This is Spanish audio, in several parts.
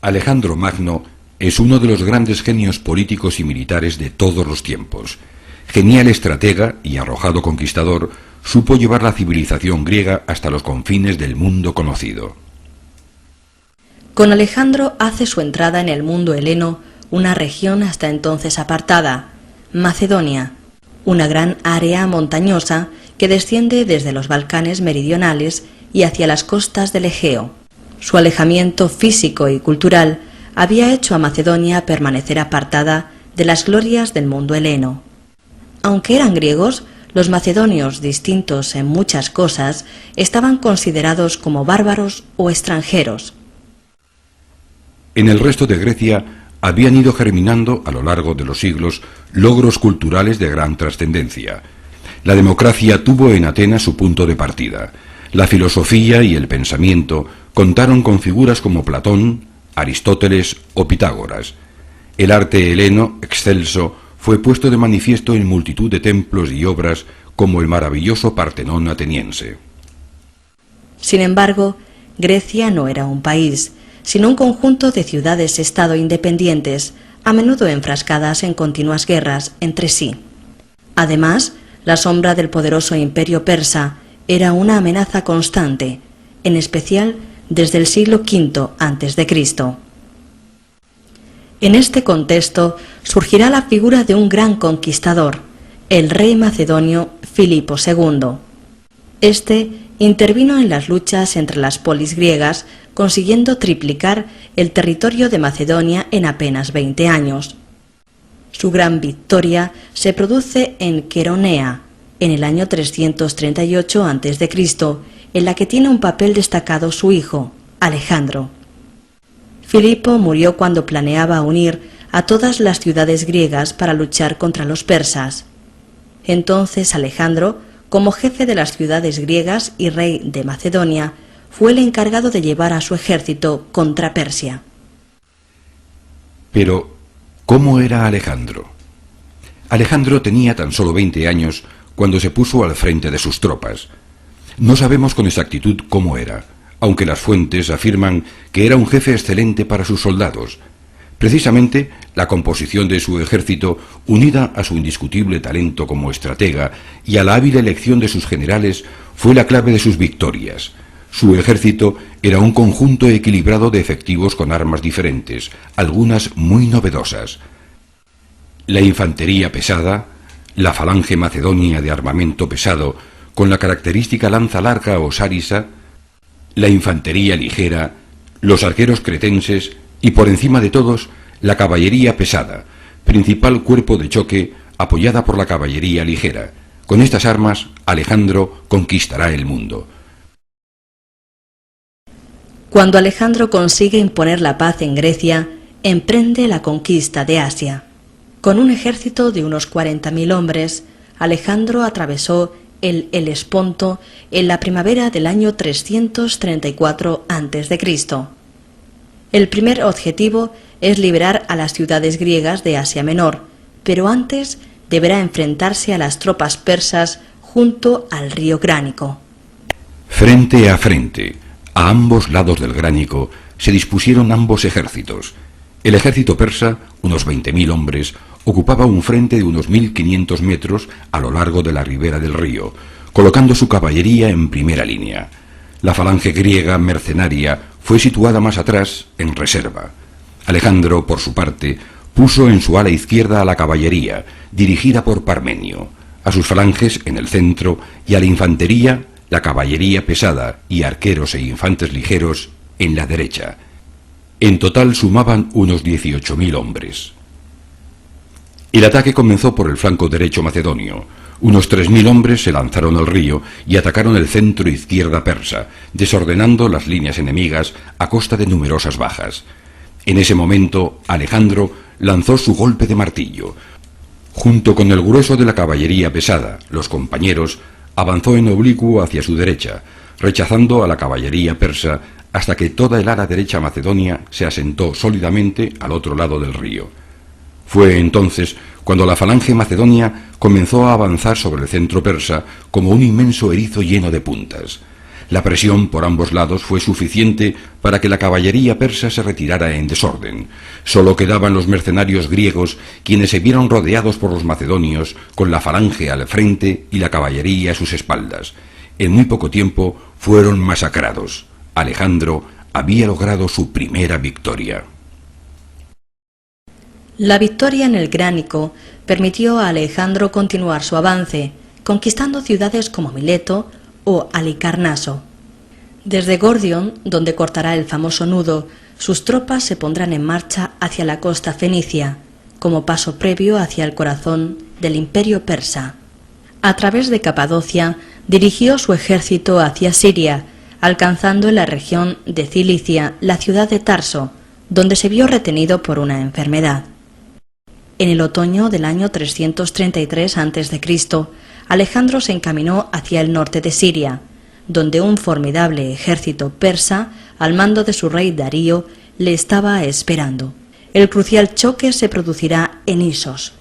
Alejandro Magno es uno de los grandes genios políticos y militares de todos los tiempos. Genial estratega y arrojado conquistador, supo llevar la civilización griega hasta los confines del mundo conocido. Con Alejandro hace su entrada en el mundo heleno una región hasta entonces apartada, Macedonia, una gran área montañosa que desciende desde los Balcanes meridionales y hacia las costas del Egeo. Su alejamiento físico y cultural había hecho a Macedonia permanecer apartada de las glorias del mundo heleno. Aunque eran griegos, los macedonios, distintos en muchas cosas, estaban considerados como bárbaros o extranjeros. En el resto de Grecia habían ido germinando a lo largo de los siglos logros culturales de gran trascendencia. La democracia tuvo en Atenas su punto de partida. La filosofía y el pensamiento contaron con figuras como Platón, Aristóteles o Pitágoras. El arte heleno, excelso, fue puesto de manifiesto en multitud de templos y obras como el maravilloso Partenón ateniense. Sin embargo, Grecia no era un país, sino un conjunto de ciudades-estado independientes, a menudo enfrascadas en continuas guerras entre sí. Además, la sombra del poderoso imperio persa era una amenaza constante, en especial desde el siglo V a.C. En este contexto surgirá la figura de un gran conquistador, el rey macedonio Filipo II. Este intervino en las luchas entre las polis griegas, consiguiendo triplicar el territorio de Macedonia en apenas 20 años. Su gran victoria se produce en Queronea, en el año 338 a.C., en la que tiene un papel destacado su hijo, Alejandro. Filipo murió cuando planeaba unir a todas las ciudades griegas para luchar contra los persas. Entonces Alejandro, como jefe de las ciudades griegas y rey de Macedonia, fue el encargado de llevar a su ejército contra Persia. Pero, ¿cómo era Alejandro? Alejandro tenía tan solo 20 años cuando se puso al frente de sus tropas. No sabemos con exactitud cómo era, aunque las fuentes afirman que era un jefe excelente para sus soldados. Precisamente, la composición de su ejército, unida a su indiscutible talento como estratega y a la hábil elección de sus generales, fue la clave de sus victorias. Su ejército era un conjunto equilibrado de efectivos con armas diferentes, algunas muy novedosas. La infantería pesada, la falange macedonia de armamento pesado, con la característica lanza larga o sárisa, la infantería ligera, los arqueros cretenses y, por encima de todos, la caballería pesada, principal cuerpo de choque apoyada por la caballería ligera. Con estas armas, Alejandro conquistará el mundo. Cuando Alejandro consigue imponer la paz en Grecia, emprende la conquista de Asia. Con un ejército de unos 40.000 hombres, Alejandro atravesó el Helesponto en la primavera del año 334 a.C. El primer objetivo es liberar a las ciudades griegas de Asia Menor, pero antes deberá enfrentarse a las tropas persas junto al río Gránico. Frente a frente, a ambos lados del Gránico, se dispusieron ambos ejércitos. El ejército persa, unos 20.000 hombres, ocupaba un frente de unos 1.500 metros a lo largo de la ribera del río, colocando su caballería en primera línea. La falange griega mercenaria fue situada más atrás, en reserva. Alejandro, por su parte, puso en su ala izquierda a la caballería, dirigida por Parmenio, a sus falanges en el centro y a la infantería, la caballería pesada y arqueros e infantes ligeros en la derecha. En total sumaban unos 18.000 hombres. El ataque comenzó por el flanco derecho macedonio. Unos 3.000 hombres se lanzaron al río y atacaron el centro izquierda persa, desordenando las líneas enemigas a costa de numerosas bajas. En ese momento, Alejandro lanzó su golpe de martillo. Junto con el grueso de la caballería pesada, los compañeros, avanzó en oblicuo hacia su derecha, rechazando a la caballería persa hasta que toda el ala derecha macedonia se asentó sólidamente al otro lado del río. Fue entonces cuando la falange macedonia comenzó a avanzar sobre el centro persa como un inmenso erizo lleno de puntas. La presión por ambos lados fue suficiente para que la caballería persa se retirara en desorden. Solo quedaban los mercenarios griegos, quienes se vieron rodeados por los macedonios, con la falange al frente y la caballería a sus espaldas. En muy poco tiempo fueron masacrados. Alejandro había logrado su primera victoria. La victoria en el Gránico permitió a Alejandro continuar su avance, conquistando ciudades como Mileto o Halicarnaso. Desde Gordion, donde cortará el famoso nudo, sus tropas se pondrán en marcha hacia la costa fenicia, como paso previo hacia el corazón del imperio persa. A través de Capadocia, dirigió su ejército hacia Siria, alcanzando en la región de Cilicia la ciudad de Tarso, donde se vio retenido por una enfermedad. En el otoño del año 333 a.C., Alejandro se encaminó hacia el norte de Siria, donde un formidable ejército persa, al mando de su rey Darío, le estaba esperando. El crucial choque se producirá en Isos.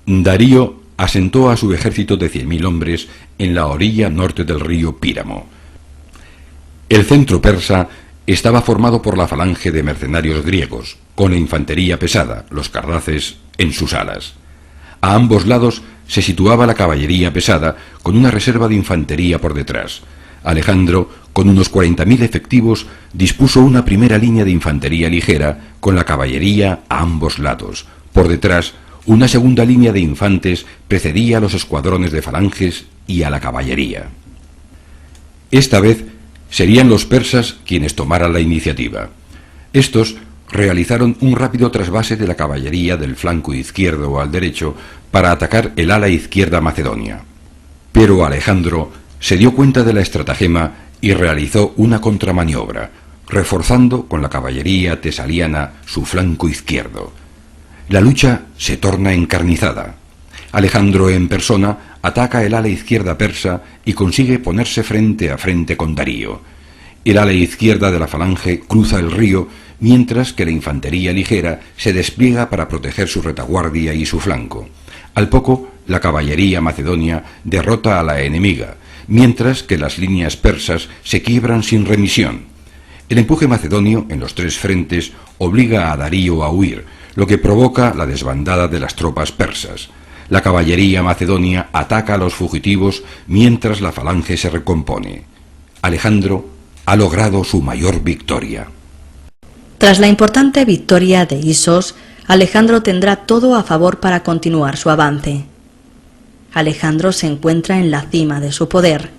Darío asentó a su ejército de 100.000 hombres en la orilla norte del río Píramo. El centro persa estaba formado por la falange de mercenarios griegos, con la infantería pesada, los cardaces, en sus alas. A ambos lados se situaba la caballería pesada, con una reserva de infantería por detrás. Alejandro, con unos 40.000 efectivos, dispuso una primera línea de infantería ligera, con la caballería a ambos lados. Por detrás, una segunda línea de infantes precedía a los escuadrones de falanges y a la caballería. Esta vez serían los persas quienes tomaran la iniciativa. Estos realizaron un rápido trasvase de la caballería del flanco izquierdo al derecho para atacar el ala izquierda macedonia. Pero Alejandro se dio cuenta de la estratagema y realizó una contramaniobra, reforzando con la caballería tesaliana su flanco izquierdo. La lucha se torna encarnizada. Alejandro en persona ataca el ala izquierda persa y consigue ponerse frente a frente con Darío. El ala izquierda de la falange cruza el río, mientras que la infantería ligera se despliega para proteger su retaguardia y su flanco. Al poco, la caballería macedonia derrota a la enemiga, mientras que las líneas persas se quiebran sin remisión. El empuje macedonio en los tres frentes obliga a Darío a huir, lo que provoca la desbandada de las tropas persas. La caballería macedonia ataca a los fugitivos mientras la falange se recompone. Alejandro ha logrado su mayor victoria. Tras la importante victoria de Isos, Alejandro tendrá todo a favor para continuar su avance. Alejandro se encuentra en la cima de su poder.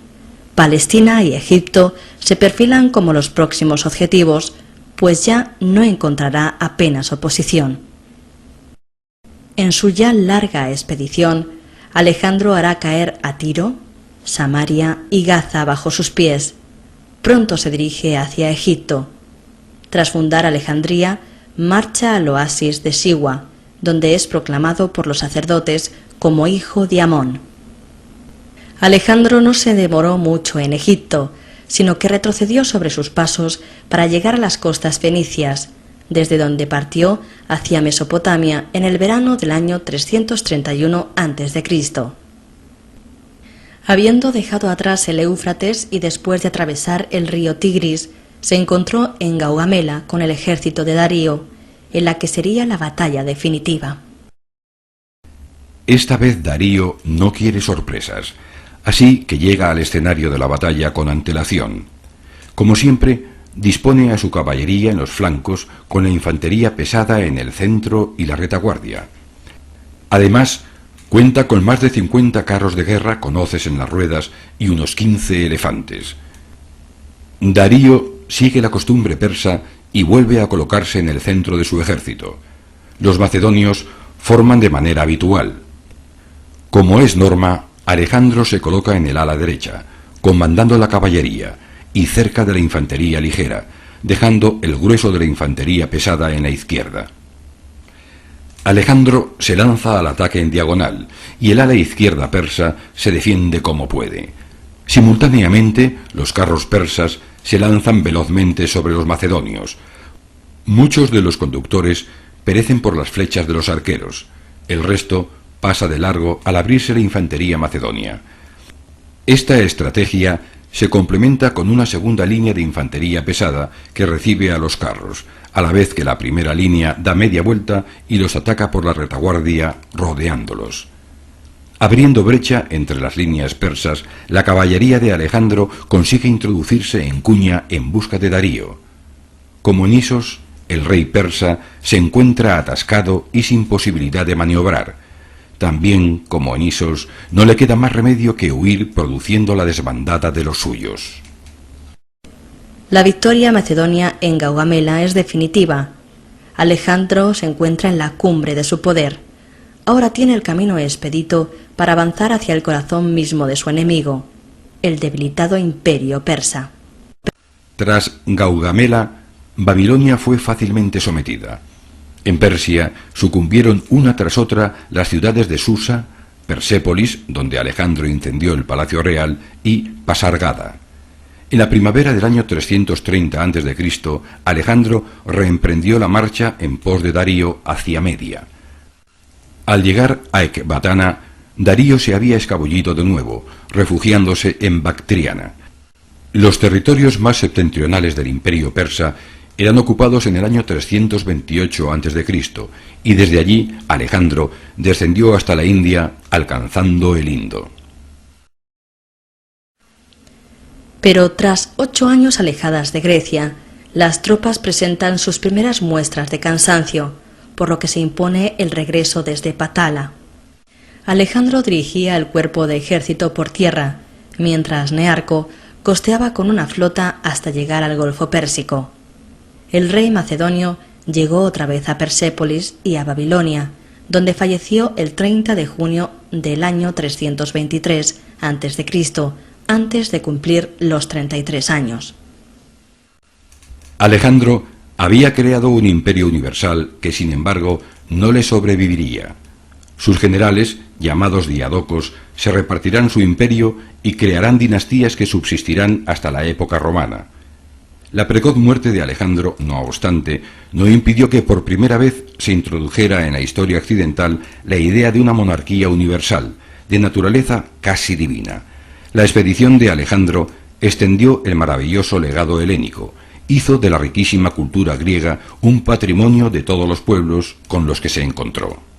Palestina y Egipto se perfilan como los próximos objetivos, pues ya no encontrará apenas oposición. En su ya larga expedición, Alejandro hará caer a Tiro, Samaria y Gaza bajo sus pies. Pronto se dirige hacia Egipto. Tras fundar Alejandría, marcha al oasis de Siwa, donde es proclamado por los sacerdotes como hijo de Amón. Alejandro no se demoró mucho en Egipto, sino que retrocedió sobre sus pasos para llegar a las costas fenicias, desde donde partió hacia Mesopotamia en el verano del año 331 a.C. Habiendo dejado atrás el Éufrates y después de atravesar el río Tigris, se encontró en Gaugamela con el ejército de Darío, en la que sería la batalla definitiva. Esta vez Darío no quiere sorpresas, así que llega al escenario de la batalla con antelación. Como siempre, dispone a su caballería en los flancos con la infantería pesada en el centro y la retaguardia. Además, cuenta con más de 50 carros de guerra con hoces en las ruedas y unos 15 elefantes. Darío sigue la costumbre persa y vuelve a colocarse en el centro de su ejército. Los macedonios forman de manera habitual. Como es norma, Alejandro se coloca en el ala derecha, comandando la caballería, y cerca de la infantería ligera, dejando el grueso de la infantería pesada en la izquierda. Alejandro se lanza al ataque en diagonal, y el ala izquierda persa se defiende como puede. Simultáneamente, los carros persas se lanzan velozmente sobre los macedonios. Muchos de los conductores perecen por las flechas de los arqueros. El resto pasa de largo al abrirse la infantería macedonia. Esta estrategia se complementa con una segunda línea de infantería pesada que recibe a los carros, a la vez que la primera línea da media vuelta y los ataca por la retaguardia, rodeándolos. Abriendo brecha entre las líneas persas, la caballería de Alejandro consigue introducirse en Cuña en busca de Darío. Como en Isos, el rey persa se encuentra atascado y sin posibilidad de maniobrar. También, como en Isos, no le queda más remedio que huir produciendo la desbandada de los suyos. La victoria macedonia en Gaugamela es definitiva. Alejandro se encuentra en la cumbre de su poder. Ahora tiene el camino expedito para avanzar hacia el corazón mismo de su enemigo, el debilitado imperio persa. Tras Gaugamela, Babilonia fue fácilmente sometida. En Persia sucumbieron una tras otra las ciudades de Susa, Persépolis, donde Alejandro incendió el palacio real, y Pasargada. En la primavera del año 330 a.C., Alejandro reemprendió la marcha en pos de Darío hacia Media. Al llegar a Ecbatana, Darío se había escabullido de nuevo, refugiándose en Bactriana. Los territorios más septentrionales del imperio persa eran ocupados en el año 328 a.C., y desde allí Alejandro descendió hasta la India, alcanzando el Indo. Pero tras 8 años alejadas de Grecia, las tropas presentan sus primeras muestras de cansancio, por lo que se impone el regreso desde Patala. Alejandro dirigía el cuerpo de ejército por tierra, mientras Nearco costeaba con una flota hasta llegar al Golfo Pérsico. El rey macedonio llegó otra vez a Persépolis y a Babilonia, donde falleció el 30 de junio del año 323 a.C., antes de cumplir los 33 años. Alejandro había creado un imperio universal que, sin embargo, no le sobreviviría. Sus generales, llamados diadocos, se repartirán su imperio y crearán dinastías que subsistirán hasta la época romana. La precoz muerte de Alejandro, no obstante, no impidió que por primera vez se introdujera en la historia occidental la idea de una monarquía universal, de naturaleza casi divina. La expedición de Alejandro extendió el maravilloso legado helénico, hizo de la riquísima cultura griega un patrimonio de todos los pueblos con los que se encontró.